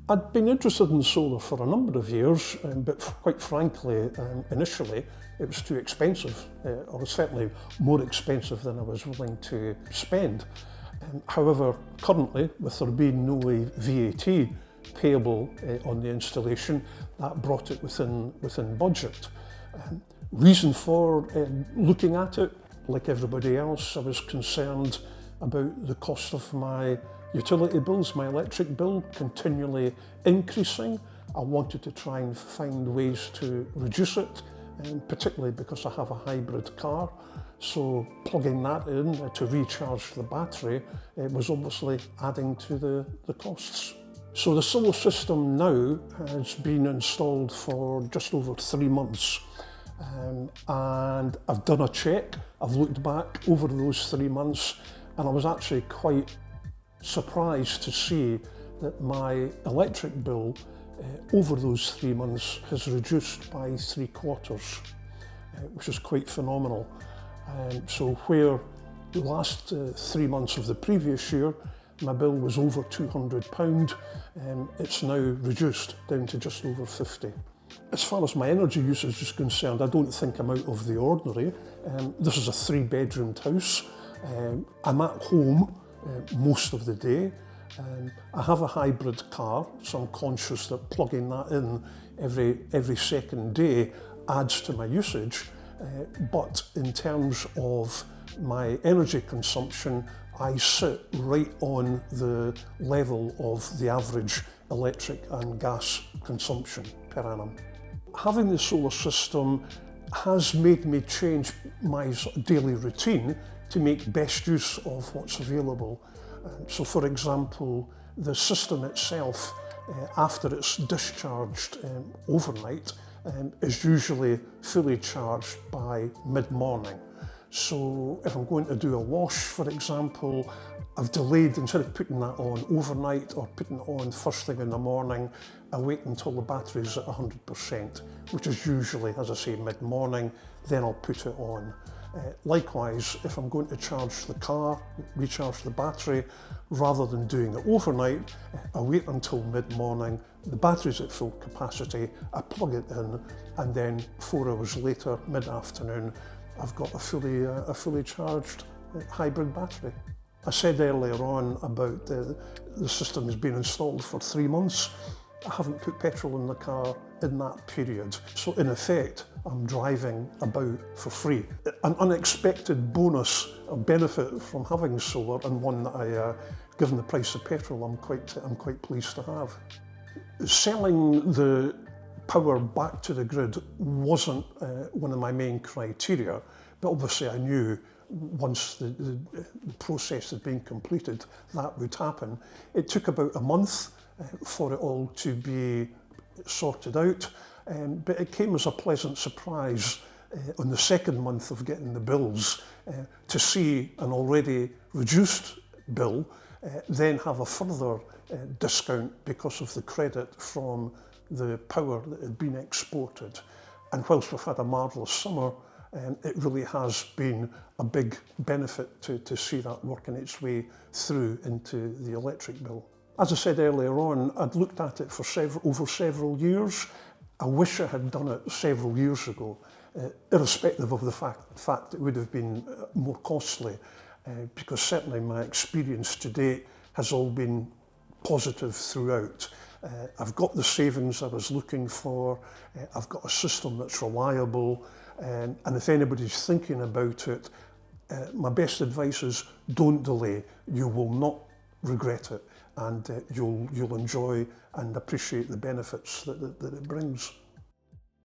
I'd been interested in solar for a number of years, but quite frankly, initially it was too expensive. Or was certainly more expensive than I was willing to spend. However, currently, with there being no VAT payable on the installation, that brought it within budget. Reason for looking at it, like everybody else, I was concerned about the cost of my utility bills, my electric bill continually increasing. I wanted to try and find ways to reduce it, particularly because I have a hybrid car. So plugging that in to recharge the battery was obviously adding to the costs. So the solar system now has been installed for just over 3 months. And I've done a check, I've looked back over those 3 months, and I was actually quite surprised to see that my electric bill over those 3 months has reduced by 3/4, which is quite phenomenal. So where the last 3 months of the previous year, my bill was over £200, it's now reduced down to just over 50. As far as my energy usage is concerned, I don't think I'm out of the ordinary. This is a 3-bedroomed house. I'm at home most of the day. I have a hybrid car, so I'm conscious that plugging that in every second day adds to my usage. But in terms of my energy consumption, I sit right on the level of the average electric and gas consumption per annum. Having the solar system has made me change my daily routine to make best use of what's available. So for example, the system itself, after it's discharged overnight, is usually fully charged by mid-morning. So if I'm going to do a wash, for example, I've delayed, instead of putting that on overnight or putting it on first thing in the morning, I wait until the battery's at 100%, which is usually, as I say, mid-morning, then I'll put it on. Likewise, if I'm going to charge the car, recharge the battery, rather than doing it overnight, I wait until mid-morning, the battery's at full capacity, I plug it in, and then 4 hours later, mid-afternoon, I've got a fully charged hybrid battery. I said earlier on about the system has been installed for 3 months. I haven't put petrol in the car in that period. So in effect, I'm driving about for free. An unexpected bonus or benefit from having solar, and one that given the price of petrol, I'm quite pleased to have. Selling the power back to the grid wasn't one of my main criteria, but obviously I knew once the process had been completed that would happen. It took about a month for it all to be sorted out, but it came as a pleasant surprise on the second month of getting the bills to see an already reduced bill then have a further discount because of the credit from the power that had been exported. And whilst we've had a marvellous summer, it really has been a big benefit to see that working its way through into the electric bill. As I said earlier on, I'd looked at it for over several years. I wish I had done it several years ago, irrespective of the fact it would have been more costly, because certainly my experience to date has all been positive throughout. I've got the savings I was looking for, I've got a system that's reliable, and if anybody's thinking about it, my best advice is don't delay. You will not regret it, and you'll enjoy and appreciate the benefits that it brings.